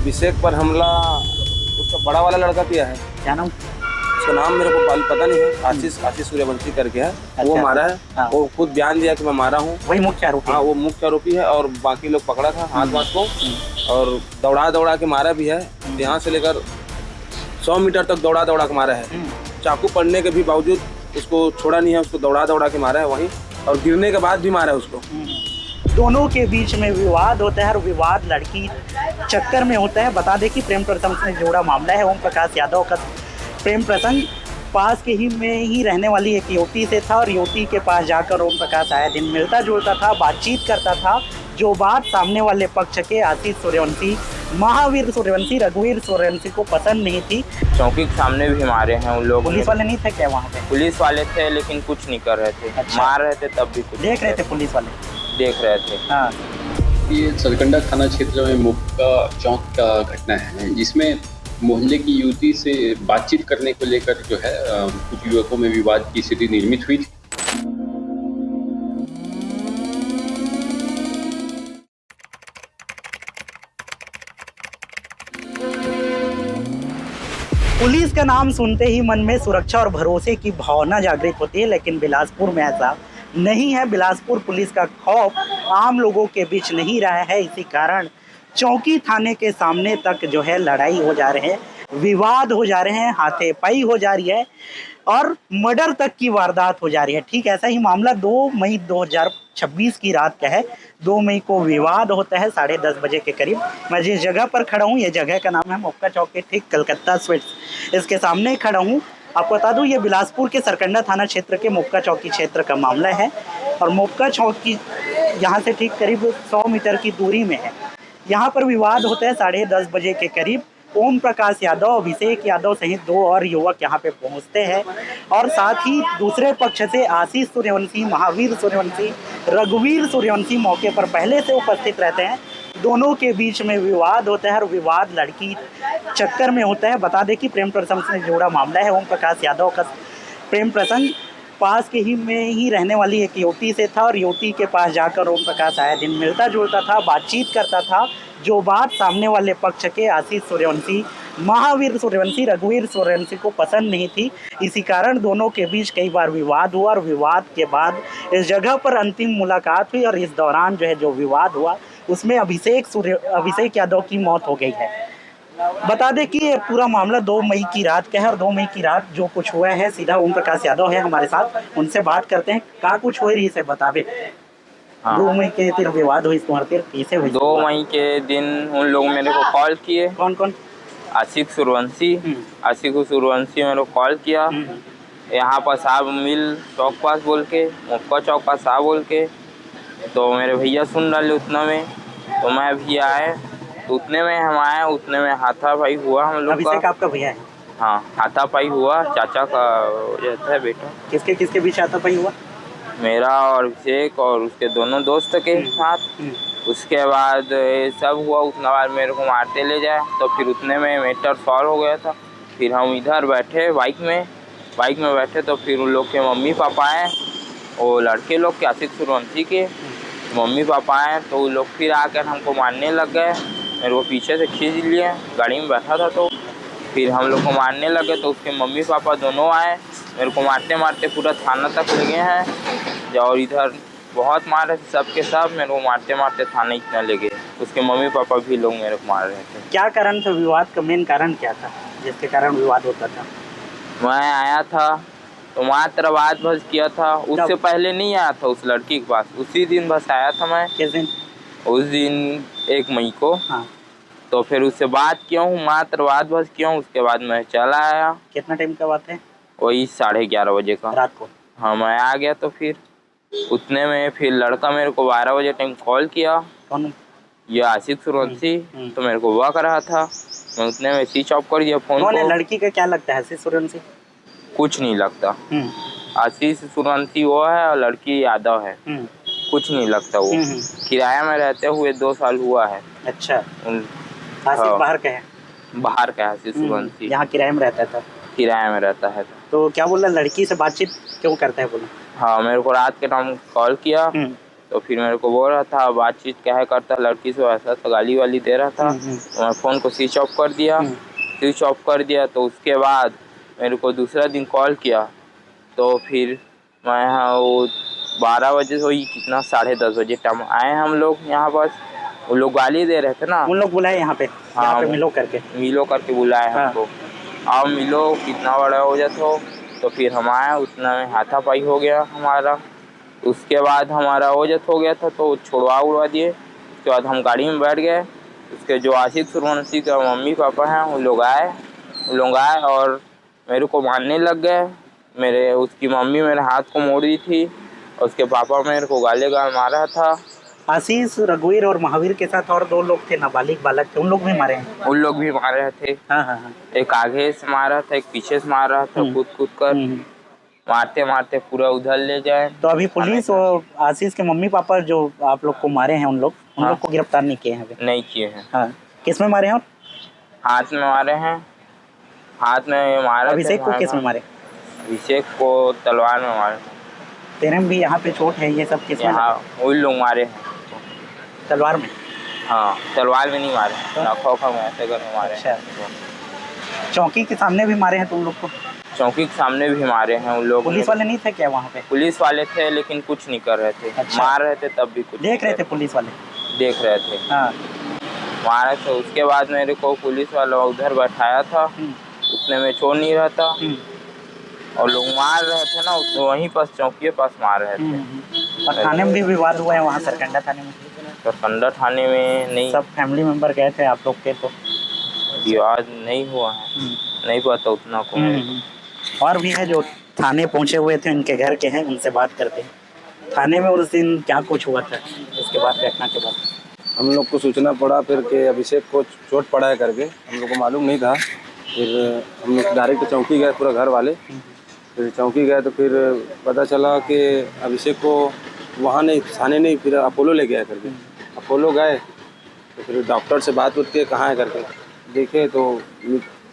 अभिषेक पर हमला उसका बड़ा वाला लड़का किया है। क्या नाम? उसका नाम मेरे को पता नहीं है। आशीष सूर्यवंशी करके है। वो मारा है। हाँ। वो खुद बयान दिया कि मैं मारा हूँ। वही मुख्य आरोपी? हाँ, वो मुख्य आरोपी है और बाकी लोग पकड़ा था हाथ को और दौड़ा के मारा भी है। यहाँ से लेकर 100 मीटर तक दौड़ा के मारा है। चाकू पड़ने के भी बावजूद उसको छोड़ा नहीं है। उसको दौड़ा के मारा है वहीं, और गिरने के बाद भी मारा है उसको। दोनों के बीच में विवाद होता है और विवाद लड़की चक्कर में होता है। बता दें कि प्रेम प्रसंग से जुड़ा मामला है। ओम प्रकाश यादव का प्रेम प्रसंग पास के ही में ही रहने वाली एक युवती से था और युवती के पास जाकर ओम प्रकाश आए दिन मिलता जुलता था, बातचीत करता था। जो बात सामने वाले पक्ष के आशीष सूर्यवंशी, महावीर सूर्यवंशी, रघुवीर सूर्यवंशी को पसंद नहीं थी। चौकी के सामने भी मारे हैं उन लोग। पुलिस वाले नहीं थे क्या वहाँ पे? पुलिस वाले थे लेकिन कुछ नहीं कर रहे थे। अच्छा। मार रहे थे तब भी कुछ देख रहे थे पुलिस वाले? देख रहे थे। हाँ। ये सरकंडा थाना क्षेत्र में मुक्का चौक का घटना है, जिसमें मोहल्ले की युवती से बातचीत करने को लेकर जो है कुछ युवकों में विवाद की स्थिति निर्मित हुई थी। पुलिस का नाम सुनते ही मन में सुरक्षा और भरोसे की भावना जागृत होती है, लेकिन बिलासपुर में ऐसा नहीं है। बिलासपुर पुलिस का खौफ आम लोगों के बीच नहीं रहा है। इसी कारण चौकी थाने के सामने तक जो है लड़ाई हो जा रहे हैं, विवाद हो जा रहे हैं, हाथापाई हो जा रही है और मर्डर तक की वारदात हो जा रही है। ठीक ऐसा ही मामला 2 मई 2026 की रात का है। 2 मई को विवाद होता है 10:30 बजे के करीब। मैं जिस जगह पर खड़ा हूँ, ये जगह का नाम है मुक्का चौक के ठीक कलकत्ता स्वीट्स, इसके सामने खड़ा हूँ। आपको बता दूँ ये बिलासपुर के सरकंडा थाना क्षेत्र के मुक्का चौकी क्षेत्र का मामला है और मुक्का चौक की यहाँ से ठीक करीब 100 मीटर की दूरी में है। यहाँ पर विवाद होता है 10:30 बजे के करीब। ओम प्रकाश यादव, अभिषेक यादव सहित 2 और युवक यहाँ पे पहुँचते हैं और साथ ही दूसरे पक्ष से आशीष सूर्यवंशी, महावीर सूर्यवंशी, रघुवीर सूर्यवंशी मौके पर पहले से उपस्थित रहते हैं। दोनों के बीच में विवाद होता है और विवाद लड़की चक्कर में होता है। बता दें कि प्रेम प्रसंग से जुड़ा मामला है। ओम प्रकाश यादव का प्रेम प्रसंग पास के ही में ही रहने वाली एक युवती से था और युवती के पास जाकर ओम प्रकाश आए दिन मिलता जुलता था, बातचीत करता था। जो बात सामने वाले पक्ष के आशीष सूर्यवंशी, महावीर सूर्यवंशी, रघुवीर सूर्यवंशी को पसंद नहीं थी। इसी कारण दोनों के बीच कई बार विवाद हुआ और विवाद के बाद इस जगह पर अंतिम मुलाकात हुई और इस दौरान जो है जो विवाद हुआ उसमें अभिषेक यादव की मौत हो गई है। बता दें कि ये पूरा मामला 2 मई की रात का है और 2 मई की रात जो कुछ हुआ है, सीधा ओम प्रकाश यादव है हमारे साथ, उनसे बात करते हैं। क्या कुछ हुई रही से बतावे? हाँ। 2 मई के दिन विवाद हुई तुम्हारे कैसे हुई? 2 मई के दिन उन लोग मेरे को कॉल किए। कौन कौन? आशिक सूर्यवंशी मेरे को कॉल किया। यहाँ पर साहब मिल चौक पास बोल के, मुक्का चौक पास साहब बोल के। तो मेरे भैया सुन डाले उतना में, तो मैं भी आए। तो उतने में हम आए, उतने में हाथापाई हुआ हम लोग अभिषेक का। आपका भैया है? हाँ, हाथापाई हुआ। चाचा का रहता है बेटा। किसके किसके बीच हाथापाई हुआ? मेरा और अभिषेक और उसके दोनों दोस्त के साथ। उसके बाद ये सब हुआ। उतना बार मेरे को मारते ले जाए, तो फिर उतने में मैटर सॉल्व हो गया था। फिर हम इधर बैठे बाइक में बैठे, तो फिर उन लोग के मम्मी पापा आए, वो लड़के लोग के आशिक सूर्यवंशी के मम्मी पापा आए। तो वो लोग फिर आकर हमको मारने लग गए। मेरे को पीछे से खींच लिए, गाड़ी में बैठा था, तो फिर हम लोग को मारने लगे। तो उसके मम्मी पापा दोनों आए, मेरे को मारते मारते पूरा थाना तक ले गए हैं। और इधर बहुत मार रहे थे सबके सब, मेरे को मारते मारते थाने इतना ले गए। उसके मम्मी पापा भी लोग मेरे को मार रहे थे। क्या कारण था विवाद का? मेन कारण क्या था जिसके कारण विवाद होता था? मैं आया था तो मात्र बात बस किया था। उससे पहले नहीं आया था उस लड़की के पास। उसी दिन बस आया था मैं। किस दिन? उस दिन 1 मई को। हाँ। तो फिर उससे बात किया हूँ, मात्र बात बस किया हूँ। उसके बाद मैं चला आया। कितना टाइम का बात है? वही 11:30 बजे का रात को। हाँ, मैं आ गया। तो फिर उतने में फिर लड़का मेरे को 12 बजे टाइम कॉल किया। कौन? ये आशिक सूर्यवंशी। तो मेरे को वक रहा था, मैं उतने में स्विच ऑफ कर दिया फोन को। लड़की का क्या लगता है? आशीष सूर्यवंशी? कुछ नहीं लगता। आशीष सूर्यवंशी वो है और लड़की यादव है। कुछ नहीं लगता। वो किराया में रहते हुए 2 साल हुआ है। अच्छा। आशीष बाहर का है? बाहर का है आशीष सूर्यवंशी। यहाँ किराए में रहता था? किराए में रहता है। तो क्या बोला, लड़की से बातचीत क्यों करता है बोला? हाँ, मेरे को रात के टाइम कॉल किया। तो फिर मेरे को बोल रहा था बातचीत क्या करता लड़की से, ऐसा तो गाली वाली दे रहा था। तो मैं फ़ोन को स्विच ऑफ कर दिया। तो उसके बाद मेरे को दूसरा दिन कॉल किया, तो फिर मैं यहाँ वो 12 बजे से वही कितना 10:30 बजे टाइम आए हम लोग यहाँ पास। वो लोग गाली दे रहे थे ना, उन लोग बुलाए यहाँ पे मिलो करके बुलाए हमको, आओ मिलो कितना बड़ा हो जाता हो। तो फिर हम आए, उतना में हाथापाई हो गया हमारा। उसके बाद हमारा ओजत हो गया था तो छुड़वा दिए। उसके बाद हम गाड़ी में बैठ गए। उसके जो आशिक सूर्यवंशी का मम्मी पापा हैं वो लोग आए और मेरे को मारने लग गए। उसकी मम्मी मेरे हाथ को मोड़ दी थी और उसके पापा मेरे को गाल मारा था। आशीष, रघुवीर और महावीर के साथ और 2 लोग थे, नाबालिग बालक थे, उन लोग भी मारे हैं? उन लोग भी मारे थे। हाँ। एक आगे से मारा था, एक पीछे से मारा था, कूद कर मारते पूरा उधर ले जाए। तो अभी पुलिस और आशीष के मम्मी पापा जो आप लोग को मारे हैं उन लोग को गिरफ्तार नहीं किए हैं अभी? नहीं किए हैं। हाँ, किस में मारे हैं? हाथ में मारे हैं, हाथ में मारा। अभिषेक को किस में मारे? अभिषेक को तलवार में मारे। तेरे में भी यहाँ पे चोट है, ये सब किस में? वही लोग मारे हैं तलवार में? हाँ, तलवार में नहीं मारे, नखोखा में ऐसे करके मारे। अच्छा। चौकी के सामने भी मारे हैं तुम लोग को? चौकी के सामने भी मारे हैं उन लोग। पुलिस वाले नहीं थे क्या वहाँ पे? पुलिस वाले थे लेकिन कुछ नहीं कर रहे थे। अच्छा। मार रहे थे तब भी कुछ देख रहे थे पुलिस वाले? देख रहे थे। हाँ। मारे थे। उसके बाद मेरे को पुलिस वाला उधर बैठाया था, उतने में छोड़ नहीं रहा था और लोग मार रहे थे ना, तो वहीं पास चौकी के पास मार रहे थे। और थाने में भी विवाद हुआ है वहाँ सरकंडा थाने में? सरकंडा थाने में नहीं, सब फैमिली मेंबर गए थे आप लोग के? तो विवाद नहीं हुआ है, नहीं पता उतना को। और भी है जो थाने पहुँचे हुए थे, उनके घर के हैं, उनसे बात करते हैं। थाने में उस दिन क्या कुछ हुआ था उसके बाद, घटना के बाद? हम लोग को सूचना पड़ा फिर कि अभिषेक को चोट पड़ा है करके, हम लोग को मालूम नहीं था। फिर हम लोग डायरेक्ट चौकी गए, पूरा घर वाले। फिर चौकी गए तो फिर पता चला कि अभिषेक को वहाँ नहीं, थाने नहीं, फिर अपोलो ले गया करके। अपोलो गए तो फिर डॉक्टर से बात के कहाँ है करके देखे तो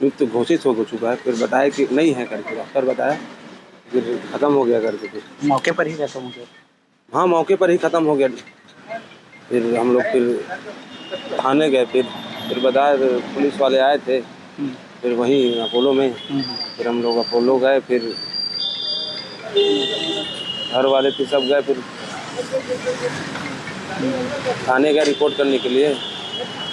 मृत्यु घोषित हो चुका है। फिर बताया कि नहीं है करके, डॉक्टर बताया, फिर ख़त्म हो गया करके। फिर मौके पर ही रहता हूँ? हाँ, मौके पर ही ख़त्म हो गया। फिर हम लोग फिर थाने गए, फिर बताया, पुलिस वाले आए थे फिर वहीं अपोलो में। फिर हम लोग अपोलो गए, फिर घर वाले फिर सब गए, फिर थाने गए रिपोर्ट करने के लिए।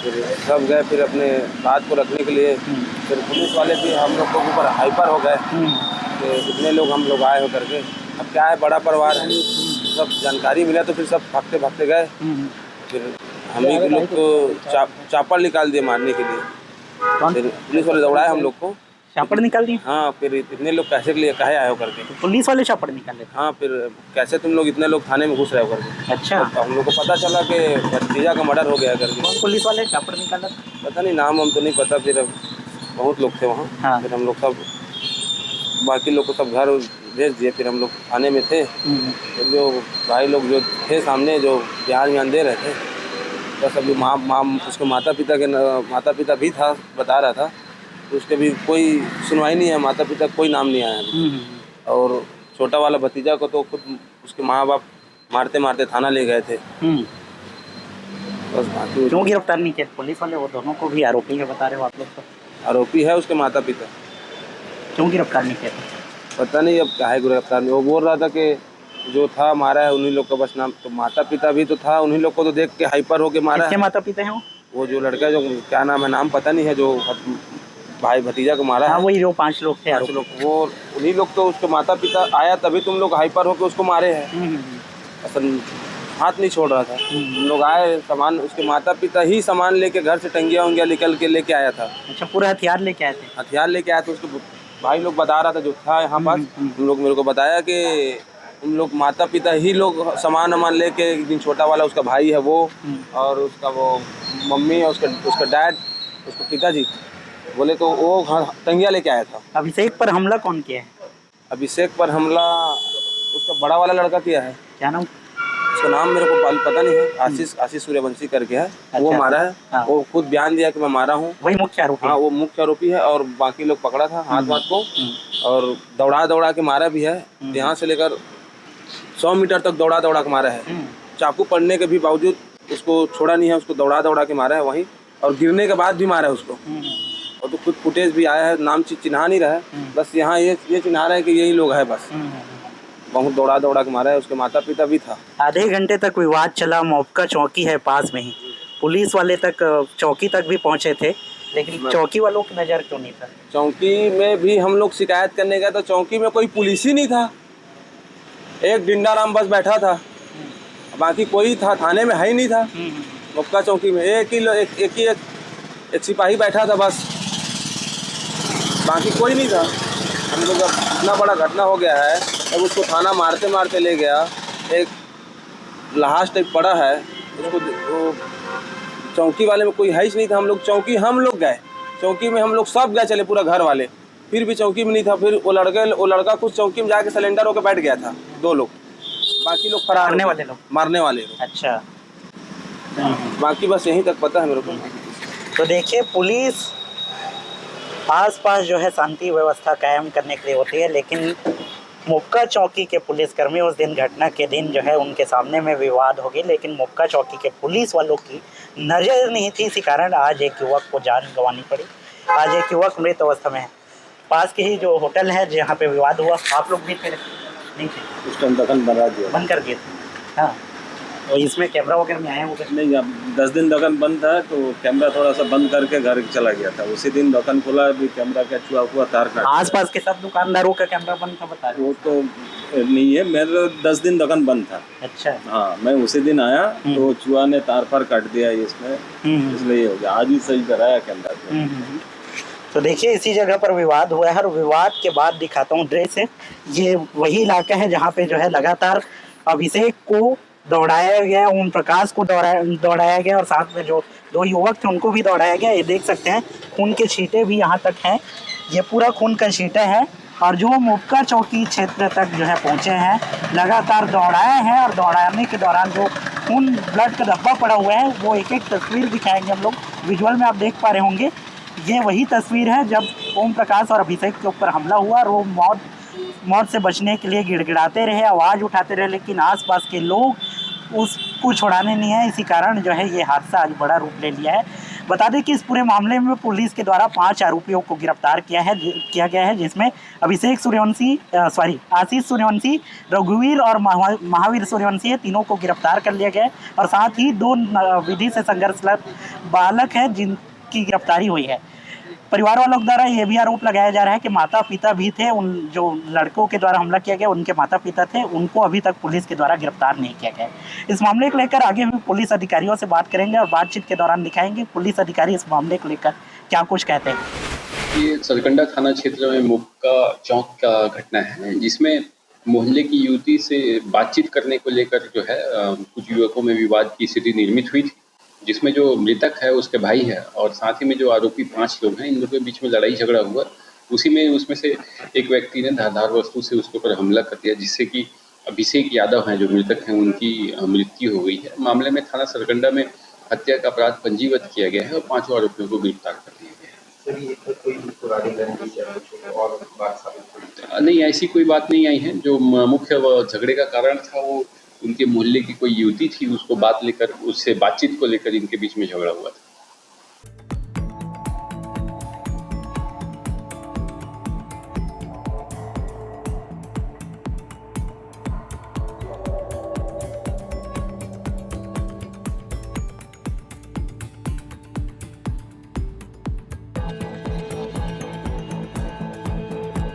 फिर सब गए फिर अपने बात को रखने के लिए। फिर पुलिस वाले भी हम लोग को ऊपर हाइपर हो गए कि इतने लोग हम लोग आए हो करके। अब क्या है, बड़ा परिवार है, सब जानकारी मिला तो फिर सब भागते गए। फिर हम ही लोग को चापड़ निकाल दिए मारने के लिए। फिर पुलिस वाले दौड़ाए हम लोग को। चापड़ निकाल दिए? हाँ, फिर इतने लोग कैसे के लिए काहे आए हो करके। तो पुलिस वाले चापड़ निकाल लेते? हाँ, फिर कैसे तुम लोग इतने लोग थाने में घुस रहे हो करके। अच्छा। तो हम लोग को पता चला कि भतीजा का मर्डर हो गया करके। कौन पुलिस वाले चापड़ निकाला? पता नहीं, नाम हम तो नहीं पता। फिर बहुत लोग थे वहाँ। हाँ। फिर हम लोग सब बाकी लोग को सब घर भेज दिए। फिर हम लोग थाने में थे। फिर जो भाई लोग जो थे सामने, जो बयान दे रहे थे, बस अभी उसके माता पिता भी था, बता रहा था, तो उसके भी कोई सुनवाई नहीं है। माता पिता कोई नाम नहीं आया अभी। और छोटा वाला भतीजा को तो खुद उसके माँ बाप मारते थाना ले गए थे। बस बाकी क्यों गिरफ्तार नहीं किया पुलिस वाले? वो दोनों को भी आरोपी है बता रहे हो आप लोग? तो आरोपी है उसके माता पिता। क्यों गिरफ्तार नहीं किया? पता नहीं अब क्या है गिरफ्तार में। वो बोल रहा था कि जो था मारा है उन्हीं लोग का बस नाम, तो माता पिता भी तो था, उन्हीं लोग को तो देख के हाइपर होके मारा है। किसके माता पिता हैं वो जो लड़का, जो क्या नाम है, नाम पता नहीं है, जो भाई भतीजा को मारा है। वही जो 5 लोग थे लोग, वो उन्हीं लोग तो उसके माता पिता आया तभी तुम लोग हाइपर होके उसको मारे हैं। असल हाथ नहीं छोड़ रहा था। हम लोग आए, सामान उसके माता पिता ही सामान लेके घर से टंगिया निकल के लेके आया था। अच्छा, पूरा हथियार लेके आए थे? हथियार लेके आए थे। उसके भाई लोग बता रहा था जो था यहाँ पास, उन लोग मेरे को बताया कि उन लोग माता पिता ही लोग सामान लेके, एक दिन छोटा वाला उसका भाई है वो, और उसका वो मम्मी है, उसका डैड, उसके पिताजी बोले तो वो टंगिया लेके आया था। अभिषेक पर हमला कौन किया है? अभिषेक पर हमला उसका बड़ा वाला लड़का किया है। क्या नाम? उसका नाम मेरे को पता नहीं है। आशीष सूर्यवंशी करके है। अच्छा, वो मारा है। हाँ। वो खुद बयान दिया कि मैं मारा हूँ। वही मुख्य आरोपी? हाँ, वो मुख्य आरोपी है। और बाकी लोग पकड़ा था हाथ को, और दौड़ा के मारा भी है। यहाँ से लेकर 100 मीटर तक दौड़ा के मारा है। चाकू पड़ने के भी बावजूद उसको छोड़ा नहीं है, उसको दौड़ा दौड़ा के मारा है वहीं, और गिरने के बाद भी मारा है उसको। और तो कुछ फुटेज भी आया है, नाम चिन्हा नहीं रहा है, बस यहाँ ये चिन्हा रहा है कि यही लोग है बस। बहुत दौड़ा दौड़ा के मारा है, उसके माता पिता भी था। आधे घंटे तक विवाद चला, मौका चौकी है पास में ही, पुलिस वाले तक चौकी तक भी पहुंचे थे, लेकिन चौकी वालों की नज़र क्यों नहीं था? चौकी में भी हम लोग शिकायत करने गए तो चौकी में कोई पुलिस ही नहीं था, एक डिंडाराम बस बैठा था, बाकी कोई था थाने में है ही नहीं था। मक्का चौकी में एक सिपाही बैठा था बस, बाकी कोई नहीं था। हम लोग अब इतना बड़ा घटना हो गया है, अब उसको थाना मारते मारते ले गया, एक लास्ट एक पड़ा है उसको, वो चौकी वाले में कोई है ही नहीं था। हम लोग गए चौकी में, हम लोग सब गए चले पूरा घर वाले, फिर भी चौकी में नहीं था। फिर वो लड़का कुछ चौकी में जाके सिलेंडर होकर बैठ गया था, 2 लोग, बाकी लोग फरार मारने वाले लोग। अच्छा, बाकी बस यहीं तक पता है मेरे को। तो देखिए, पुलिस आसपास जो है शांति व्यवस्था कायम करने के लिए होती है, लेकिन मुक्का चौकी के पुलिसकर्मी उस दिन, घटना के दिन जो है उनके सामने में विवाद हो गई, लेकिन मुक्का चौकी के पुलिस वालों की नज़र नहीं थी। इसी कारण आज एक युवक को जान गंवानी पड़ी, आज एक युवक मृत अवस्था में है। पास के ही जो होटल है जहाँ पे विवाद हुआ, आप लोग भी थे? नहीं थे उस टाइम दुकान बंद कर दिए थे। हाँ, और इसमें कैमरा वगैरह में आए होंगे? नहीं, अब 10 दिन दुकान बंद था तो कैमरा थोड़ा सा बंद करके घर चला गया था। उसी दिन दुकान खोला, अभी कैमरा का छुआ हुआ तार काट। आसपास के सब दुकानदारों का कैमरा बंद था, बता रहे? वो तो नहीं है, मेरा 10 दिन दुकान बंद था। अच्छा, हाँ, मैं उसी दिन आया तो चुहा ने तार पार काट दिया इसमें, इसलिए ये हो गया। आज ही सही कराया कैमरा। तो देखिए, इसी जगह पर विवाद हुआ है, और विवाद के बाद दिखाता हूँ दृश्य। ये वही इलाका है जहाँ पे जो है लगातार अभिषेक को दौड़ाया गया, ओम प्रकाश को दौड़ाया गया, और साथ में जो 2 युवक थे उनको भी दौड़ाया गया। ये देख सकते हैं, खून के छींटे भी यहाँ तक हैं, ये पूरा खून का छींटा है। और जो मुक्का चौकी क्षेत्र तक जो है पहुँचे हैं, लगातार दौड़ाए हैं, और दौड़ाने के दौरान जो खून ब्लड का धब्बा पड़ा हुआ है, वो एक एक तस्वीर दिखाएंगे हम लोग। विजुअल में आप देख पा रहे होंगे, ये वही तस्वीर है जब ओम प्रकाश और अभिषेक के ऊपर हमला हुआ, और वो मौत से बचने के लिए गिड़गिड़ाते रहे, आवाज़ उठाते रहे, लेकिन आसपास के लोग उसको छुड़ाने नहीं है। इसी कारण जो है ये हादसा आज बड़ा रूप ले लिया है। बता दें कि इस पूरे मामले में पुलिस के द्वारा 5 आरोपियों को गिरफ्तार किया गया है, जिसमें आशीष सूर्यवंशी, रघुवीर और महावीर सूर्यवंशी है, तीनों को गिरफ्तार कर लिया गया है। और साथ ही 2 विधि से संघर्षरत बालक हैं जिनकी गिरफ्तारी हुई है। परिवार वालों द्वारा ये भी आरोप लगाया जा रहा है कि माता पिता भी थे, उन जो लड़कों के द्वारा हमला किया गया उनके माता पिता थे, उनको अभी तक पुलिस के द्वारा गिरफ्तार नहीं किया गया है। इस मामले को लेकर आगे भी पुलिस अधिकारियों से बात करेंगे, और बातचीत के दौरान दिखाएंगे पुलिस अधिकारी इस मामले को लेकर क्या कुछ कहते हैं। ये सरकंडा थाना क्षेत्र में मुक्का चौक का घटना है, जिसमें मोहल्ले की युवती से बातचीत करने को लेकर जो है कुछ युवकों में विवाद की स्थिति निर्मित हुई थी, जिसमें जो मृतक है उसके भाई है, और साथ ही में जो आरोपी 5 लोग हैं, इन लोगों के बीच में लड़ाई झगड़ा हुआ। उसमें से एक व्यक्ति ने धारदार वस्तु से उसके ऊपर हमला कर दिया, जिससे कि अभिषेक यादव हैं जो मृतक हैं, उनकी मृत्यु हो गई है। मामले में थाना सरकंडा में हत्या का अपराध पंजीबद्ध किया गया है, और 5 आरोपियों को गिरफ्तार कर दिया गया है। नहीं, ऐसी कोई बात नहीं आई है। जो मुख्य झगड़े का कारण था वो उनके मोहल्ले की कोई युवती थी, उसको बात लेकर, उससे बातचीत को लेकर इनके बीच में झगड़ा हुआ था।